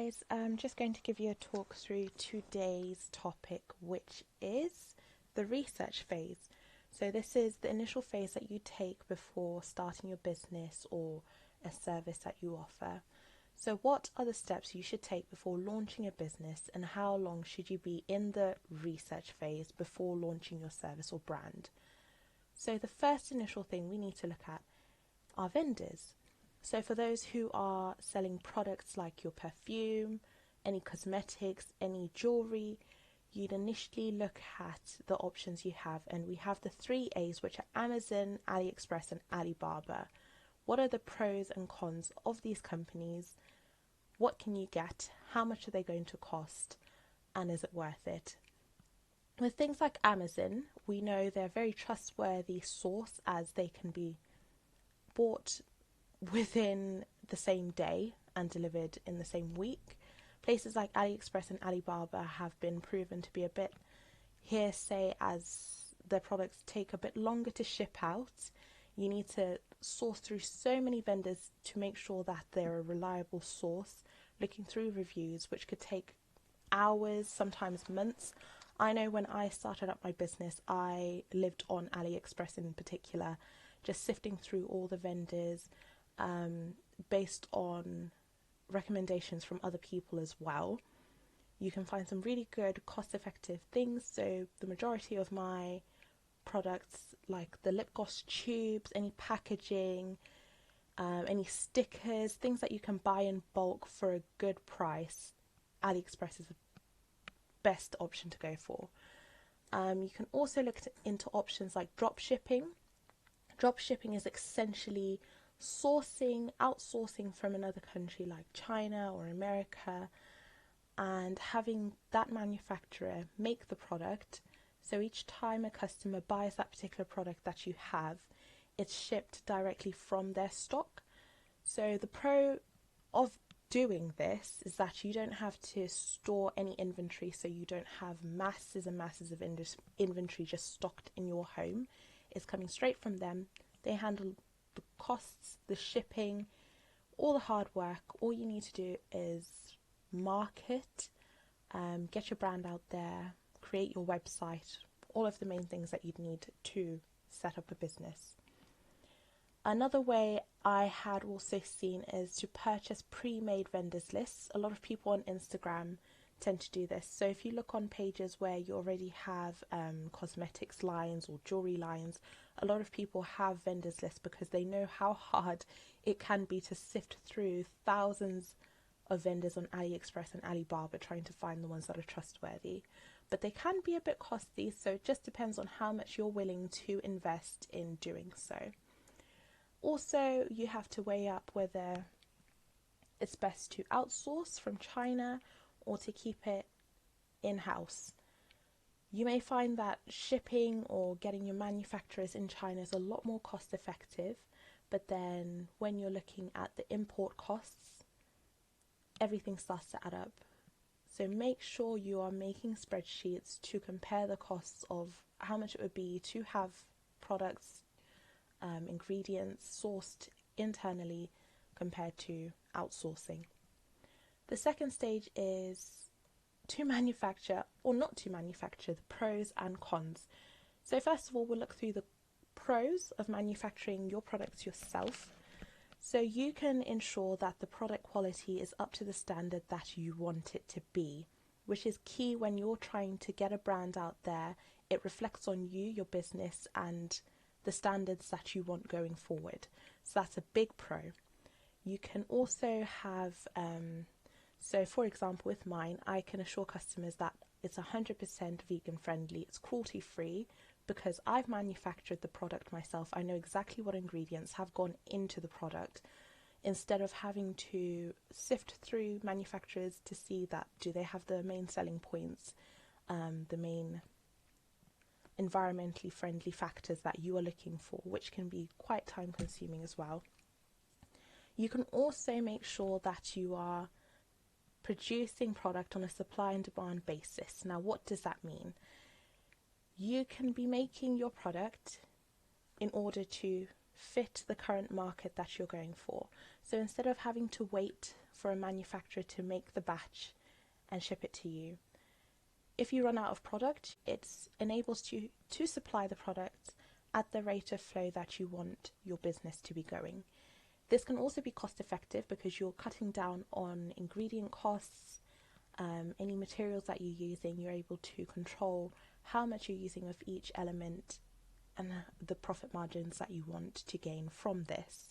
guys, I'm just going to give you a talk through today's topic, which is the research phase. So this is the initial phase that you take before starting your business or a service that you offer. So what are the steps you should take before launching a business, and how long should you be in the research phase before launching your service or brand? So the first initial thing we need to look at are vendors. So for those who are selling products like your perfume, any cosmetics, any jewelry, you'd initially look at the options you have, and we have the 3 A's, which are Amazon, AliExpress and Alibaba. What are the pros and cons of these companies? What can you get? How much are they going to cost? And is it worth it? With things like Amazon, we know they're a very trustworthy source, as they can be bought within the same day and delivered in the same week. Places like AliExpress and Alibaba have been proven to be a bit hearsay, as their products take a bit longer to ship out. You need to source through so many vendors to make sure that they're a reliable source, looking through reviews, which could take hours, sometimes months. I know when I started up my business, I lived on AliExpress in particular, just sifting through all the vendors, based on recommendations from other people as well. You can find some really good cost-effective things. So the majority of my products, like the lip gloss tubes, any packaging, any stickers, things that you can buy in bulk for a good price, AliExpress is the best option to go for. You can also look into options like drop shipping. Drop shipping is essentially outsourcing from another country like China or America, and having that manufacturer make the product. So each time a customer buys that particular product that you have, it's shipped directly from their stock. So the pro of doing this is that you don't have to store any inventory, so you don't have masses and masses of inventory just stocked in your home. It's coming straight from them. They handle the costs, the shipping, all the hard work. All you need to do is market, get your brand out there, create your website, all of the main things that you'd need to set up a business. Another way I had also seen is to purchase pre-made vendors lists. A lot of people on Instagram tend to do this. So if you look on pages where you already have cosmetics lines or jewelry lines, a lot of people have vendors lists because they know how hard it can be to sift through thousands of vendors on AliExpress and Alibaba trying to find the ones that are trustworthy. But they can be a bit costly, so it just depends on how much you're willing to invest in doing so. Also, you have to weigh up whether it's best to outsource from China or to keep it in-house. You may find that shipping or getting your manufacturers in China is a lot more cost effective, but then when you're looking at the import costs, everything starts to add up. So make sure you are making spreadsheets to compare the costs of how much it would be to have products, ingredients sourced internally compared to outsourcing. The second stage is to manufacture or not to manufacture, the pros and cons. So first of all, we'll look through the pros of manufacturing your products yourself. So you can ensure that the product quality is up to the standard that you want it to be, which is key when you're trying to get a brand out there. It reflects on you, your business, and the standards that you want going forward. So that's a big pro. You can also have, so for example with mine, I can assure customers that it's 100% vegan friendly, it's cruelty free, because I've manufactured the product myself. I know exactly what ingredients have gone into the product, instead of having to sift through manufacturers to see that do they have the main selling points, the main environmentally friendly factors that you are looking for, which can be quite time consuming as well. You can also make sure that you are producing product on a supply and demand basis. Now, what does that mean? You can be making your product in order to fit the current market that you're going for. So instead of having to wait for a manufacturer to make the batch and ship it to you. If you run out of product, it enables you to supply the product at the rate of flow that you want your business to be going. This can also be cost effective because you're cutting down on ingredient costs, any materials that you're using, you're able to control how much you're using of each element and the profit margins that you want to gain from this.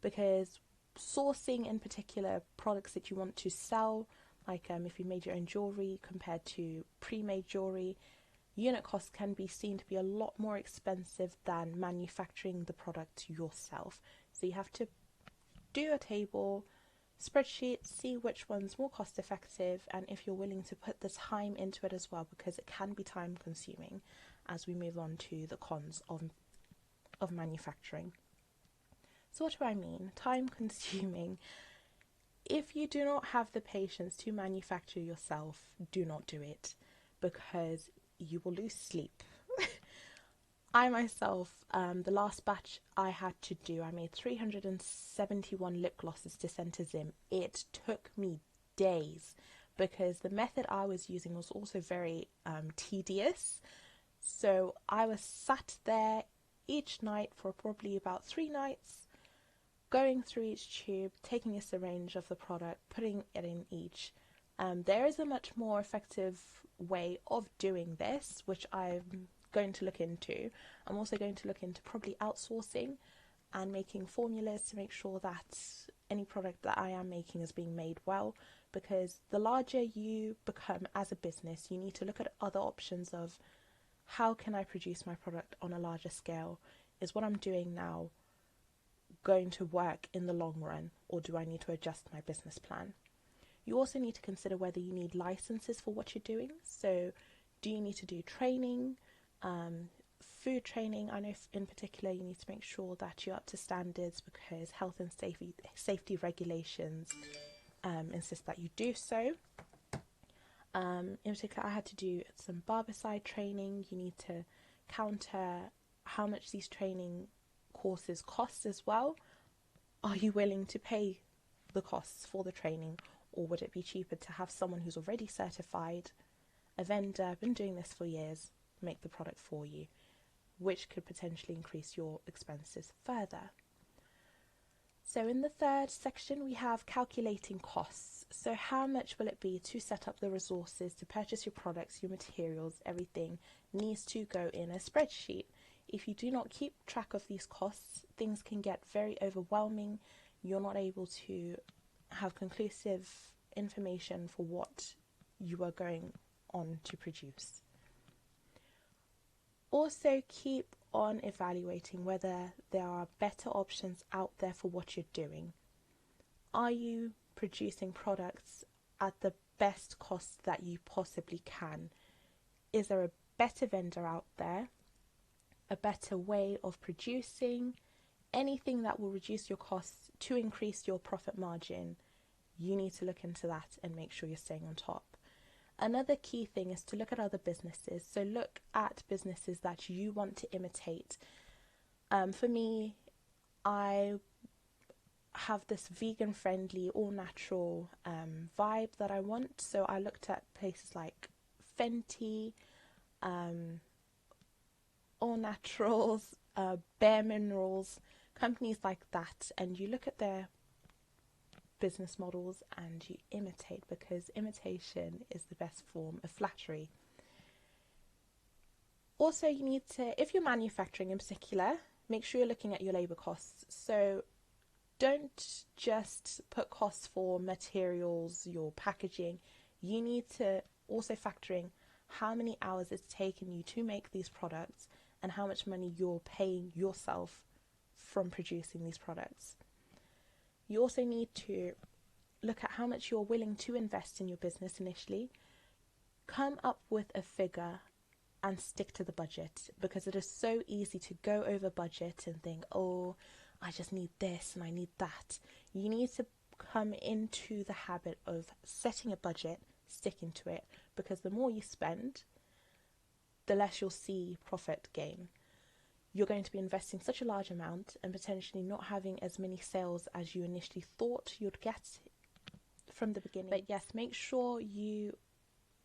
Because sourcing in particular products that you want to sell, like if you made your own jewellery compared to pre-made jewellery, unit costs can be seen to be a lot more expensive than manufacturing the product yourself. So you have to do a table, spreadsheet, see which one's more cost effective, and if you're willing to put the time into it as well, because it can be time consuming as we move on to the cons of manufacturing. So what do I mean? Time consuming. If you do not have the patience to manufacture yourself, do not do it, because you will lose sleep. I myself, the last batch I had to do, I made 371 lip glosses to send to Zim. It took me days because the method I was using was also very tedious. So I was sat there each night for probably about 3 nights, going through each tube, taking a syringe of the product, putting it in each. There is a much more effective way of doing this, which I'm going to look into. I'm also going to look into probably outsourcing and making formulas to make sure that any product that I am making is being made well, because the larger you become as a business, you need to look at other options of how can I produce my product on a larger scale? Is what I'm doing now going to work in the long run, or do I need to adjust my business plan? You also need to consider whether you need licenses for what you're doing. So do you need to do training, food training? I know in particular you need to make sure that you're up to standards because health and safety regulations insist that you do so. In particular, I had to do some barbicide training. You need to counter how much these training courses cost as well. Are you willing to pay the costs for the training, or would it be cheaper to have someone who's already certified, a vendor, been doing this for years, make the product for you, which could potentially increase your expenses further? So in the third section, we have calculating costs. So how much will it be to set up the resources to purchase your products, your materials, everything needs to go in a spreadsheet. If you do not keep track of these costs, things can get very overwhelming. You're not able to have conclusive information for what you are going on to produce. Also, keep on evaluating whether there are better options out there for what you're doing. Are you producing products at the best cost that you possibly can? Is there a better vendor out there? A better way of producing? Anything that will reduce your costs to increase your profit margin? You need to look into that and make sure you're staying on top. Another key thing is to look at other businesses. So look at businesses that you want to imitate. For me, I have this vegan friendly, all natural vibe that I want. So I looked at places like Fenty, All Naturals, Bare Minerals, companies like that, and you look at their business models and you imitate, because imitation is the best form of flattery. Also, you need to, if you're manufacturing in particular, make sure you're looking at your labor costs. So don't just put costs for materials, your packaging. You need to also factor in how many hours it's taken you to make these products and how much money you're paying yourself from producing these products. You also need to look at how much you're willing to invest in your business initially. Come up with a figure and stick to the budget, because it is so easy to go over budget and think, oh, I just need this and I need that. You need to come into the habit of setting a budget, sticking to it, because the more you spend, the less you'll see profit gain. You're going to be investing such a large amount and potentially not having as many sales as you initially thought you'd get from the beginning. But yes, make sure you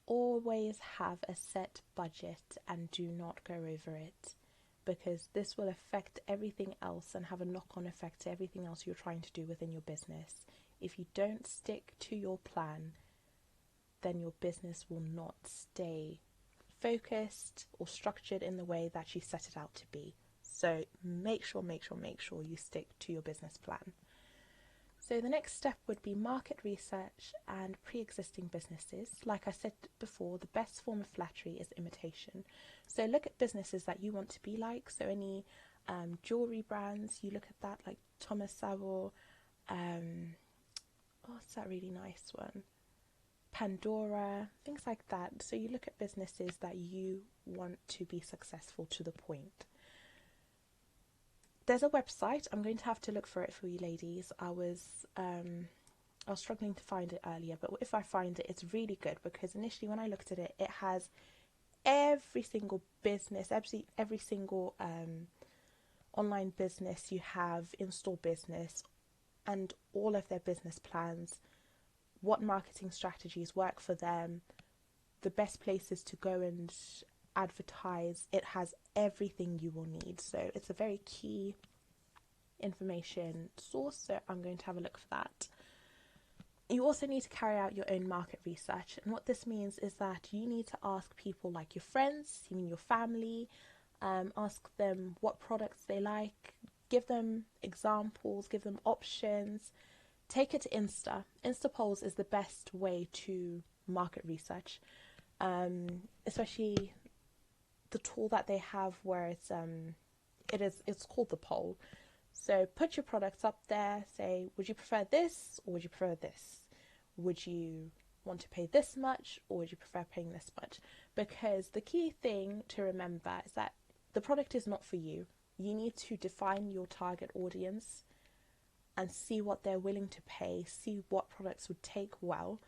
always have a set budget and do not go over it, because this will affect everything else and have a knock-on effect to everything else you're trying to do within your business. If you don't stick to your plan, then your business will not stay focused or structured in the way that you set it out to be. So make sure you stick to your business plan. So the next step would be market research and pre-existing businesses. Like I said before, the best form of flattery is imitation. So look at businesses that you want to be like. So any jewelry brands, you look at that, like Thomas Savoy, what's that really nice one? Pandora, things like that. So you look at businesses that you want to be successful to the point. There's a website. I'm going to have to look for it for you ladies. I was struggling to find it earlier, but if I find it, it's really good, because initially when I looked at it, it has every single business, every single online business you have, in-store business, and all of their business plans, what marketing strategies work for them, the best places to go and advertise. It has everything you will need. So it's a very key information source. So I'm going to have a look for that. You also need to carry out your own market research. And what this means is that you need to ask people like your friends, even your family, ask them what products they like, give them examples, give them options. Take it to Insta. Insta polls is the best way to market research, especially the tool that they have where it's called the poll. So put your products up there, say, would you prefer this or would you prefer this? Would you want to pay this much or would you prefer paying this much? Because the key thing to remember is that the product is not for you. You need to define your target audience and see what they're willing to pay, see what products would take well,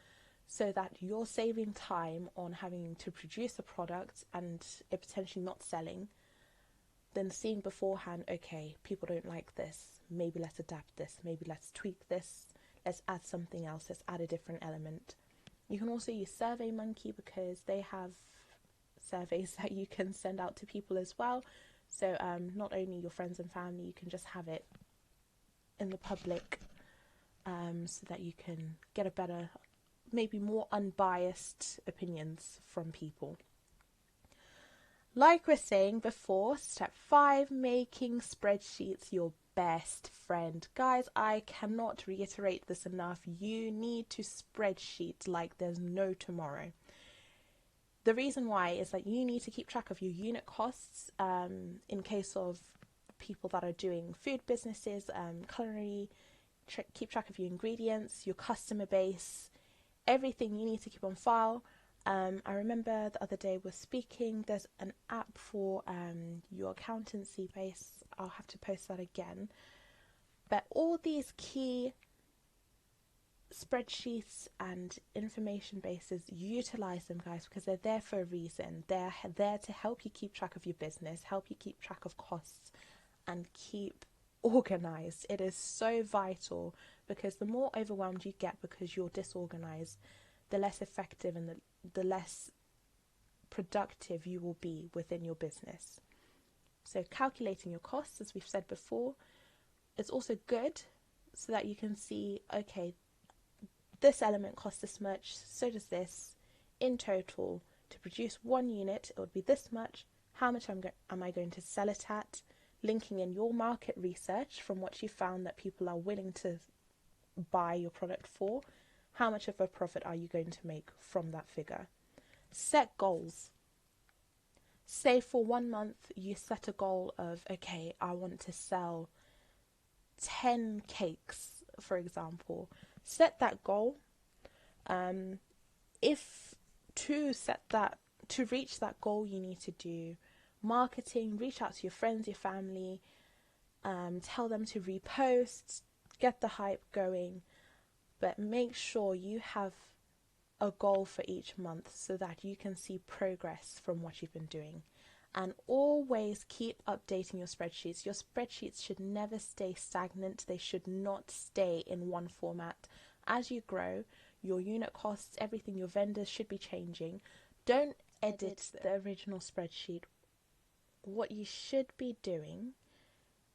so that you're saving time on having to produce a product and it potentially not selling, then seeing beforehand, okay, people don't like this, maybe let's adapt this, maybe let's tweak this, let's add something else, let's add a different element. You can also use SurveyMonkey because they have surveys that you can send out to people as well. So not only your friends and family, you can just have it in the public, so that you can get a better, maybe more unbiased opinions from people. Like we're saying before, step 5, making spreadsheets your best friend. Guys, I cannot reiterate this enough. You need to spreadsheet like there's no tomorrow. The reason why is that you need to keep track of your unit costs, in case of people that are doing food businesses, culinary, keep track of your ingredients, your customer base, everything you need to keep on file. I remember the other day we're speaking, there's an app for your accountancy base. I'll have to post that again. But all these key spreadsheets and information bases, utilize them, guys, because they're there for a reason. They're there to help you keep track of your business, help you keep track of costs, and keep organized. It is so vital, because the more overwhelmed you get because you're disorganized, the less effective and the less productive you will be within your business. So calculating your costs, as we've said before, it's also good so that you can see, okay, this element costs this much, so does this. In total, to produce one unit, it would be this much. How much am I going to sell it at? Linking in your market research from what you found that people are willing to buy your product for. How much of a profit are you going to make from that figure? Set goals. Say for 1 month you set a goal of, okay, I want to sell 10 cakes, for example. Set that goal. If to reach that goal, you need to do marketing, reach out to your friends, your family, tell them to repost, get the hype going, but make sure you have a goal for each month so that you can see progress from what you've been doing. And always keep updating your spreadsheets. Your spreadsheets should never stay stagnant. They should not stay in one format. As you grow, your unit costs, everything, your vendors should be changing. Don't edit the original spreadsheet. What you should be doing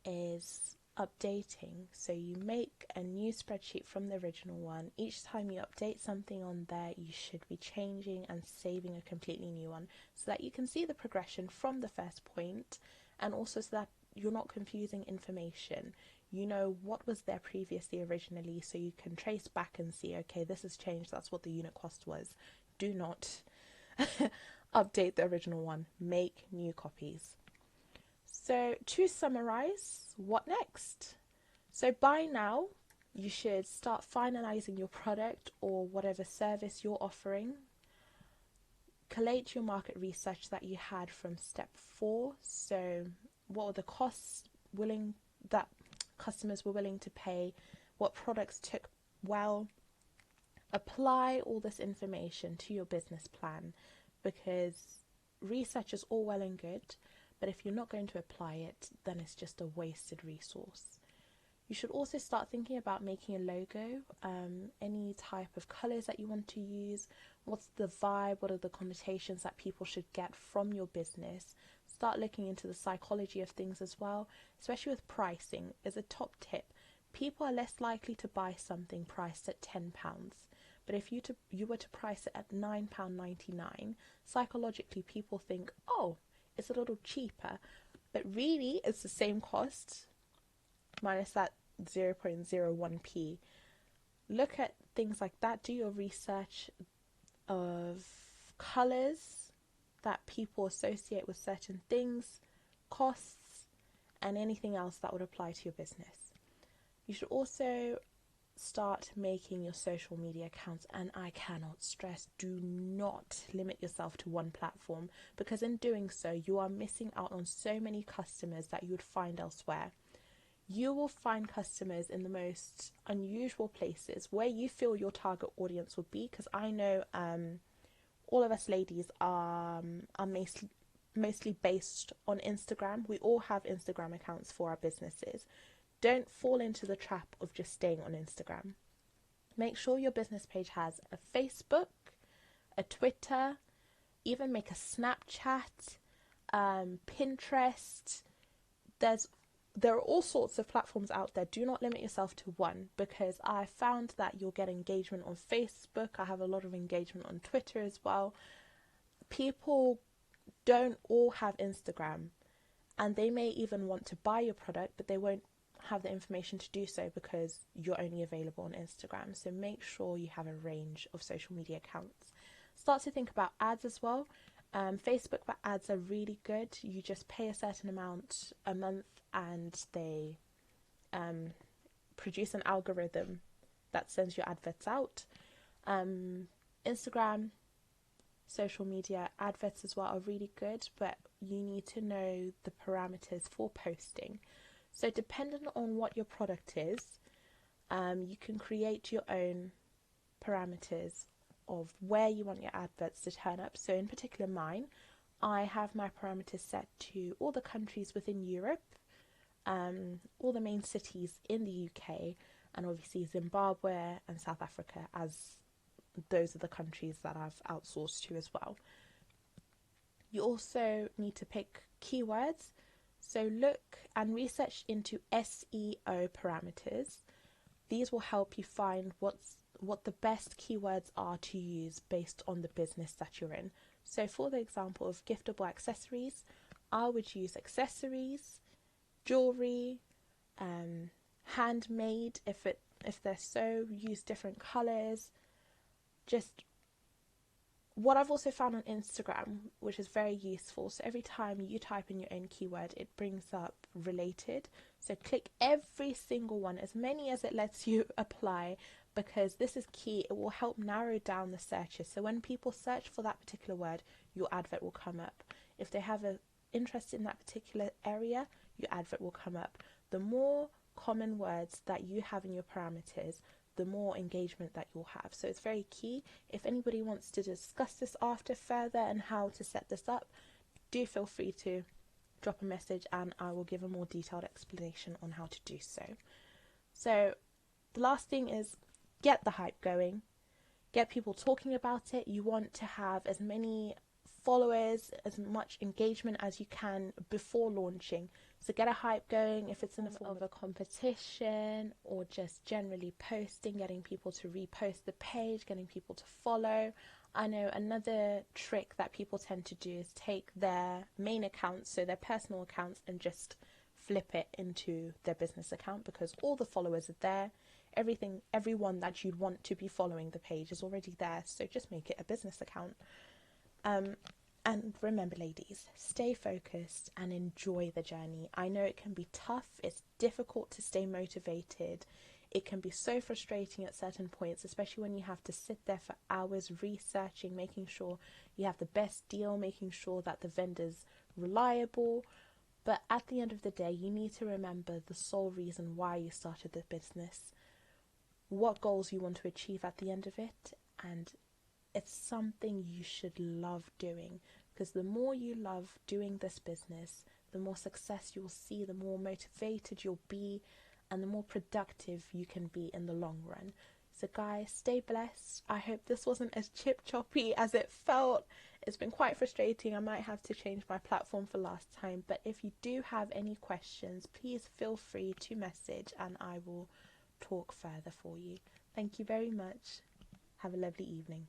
is updating. So you make a new spreadsheet from the original one. Each time you update something on there, you should be changing and saving a completely new one so that you can see the progression from the first point, and also so that you're not confusing information. You know what was there previously originally, so you can trace back and see, okay, this has changed, that's what the unit cost was. Do not update the original one. Make new copies. So to summarize, what next? So by now, you should start finalizing your product or whatever service you're offering. Collate your market research that you had from step 4. So what were the costs that customers were willing to pay? What products took well? Apply all this information to your business plan, because research is all well and good, but if you're not going to apply it, then it's just a wasted resource. You should also start thinking about making a logo, any type of colours that you want to use. What's the vibe? What are the connotations that people should get from your business? Start looking into the psychology of things as well, especially with pricing. As a top tip, people are less likely to buy something priced at £10. But if you were to price it at £9.99, psychologically people think, oh, it's a little cheaper. But really, it's the same cost minus that 0.01p. Look at things like that. Do your research of colours that people associate with certain things, costs, and anything else that would apply to your business. You should also start making your social media accounts, and I cannot stress, do not limit yourself to one platform, because in doing so you are missing out on so many customers that you would find elsewhere. You will find customers in the most unusual places where you feel your target audience would be, because I know all of us ladies are mostly based on Instagram. We all have Instagram accounts for our businesses. Don't fall into the trap of just staying on Instagram. Make sure your business page has a Facebook, a Twitter, even make a Snapchat, Pinterest. There are all sorts of platforms out there. Do not limit yourself to one, because I found that you'll get engagement on Facebook. I have a lot of engagement on Twitter as well. People don't all have Instagram, and they may even want to buy your product, but they won't have the information to do so because you're only available on Instagram. So make sure you have a range of social media accounts. Start to think about ads as well. Facebook ads are really good. You just pay a certain amount a month and they produce an algorithm that sends your adverts out. Instagram, social media adverts as well are really good, but you need to know the parameters for posting. So depending on what your product is, you can create your own parameters of where you want your adverts to turn up. So in particular mine, I have my parameters set to all the countries within Europe, all the main cities in the UK, and obviously Zimbabwe and South Africa, as those are the countries that I've outsourced to as well. You also need to pick keywords. So look and research into SEO parameters. These will help you find what the best keywords are to use based on the business that you're in. So for the example of giftable accessories, I would use accessories, jewelry, handmade if they're so, use different colours. Just what I've also found on Instagram, which is very useful, so every time you type in your own keyword, it brings up related. So click every single one, as many as it lets you apply, because this is key. It will help narrow down the searches. So when people search for that particular word, your advert will come up. If they have an interest in that particular area, your advert will come up. The more common words that you have in your parameters, the more engagement that you'll have. So it's very key. If anybody wants to discuss this after further and how to set this up, do feel free to drop a message and I will give a more detailed explanation on how to do so. So the last thing is get the hype going. get people talking about it. You want to have as many followers, as much engagement as you can before launching. So get a hype going, if it's in the form of a competition or just generally posting, getting people to repost the page, getting people to follow. I know another trick that people tend to do is take their main accounts, so their personal accounts, and just flip it into their business account, because all the followers are there. Everyone that you'd want to be following the page is already there, so just make it a business account. And remember, ladies, stay focused and enjoy the journey. I know it can be tough, it's difficult to stay motivated. It can be so frustrating at certain points, especially when you have to sit there for hours researching, making sure you have the best deal, making sure that the vendor's reliable. But at the end of the day, you need to remember the sole reason why you started the business, what goals you want to achieve at the end of it, and it's something you should love doing, because the more you love doing this business, the more success you'll see, the more motivated you'll be, and the more productive you can be in the long run. So guys, stay blessed. I hope this wasn't as chip choppy as it felt. It's been quite frustrating. I might have to change my platform for last time, but if you do have any questions, please feel free to message and I will talk further for you. Thank you very much. Have a lovely evening.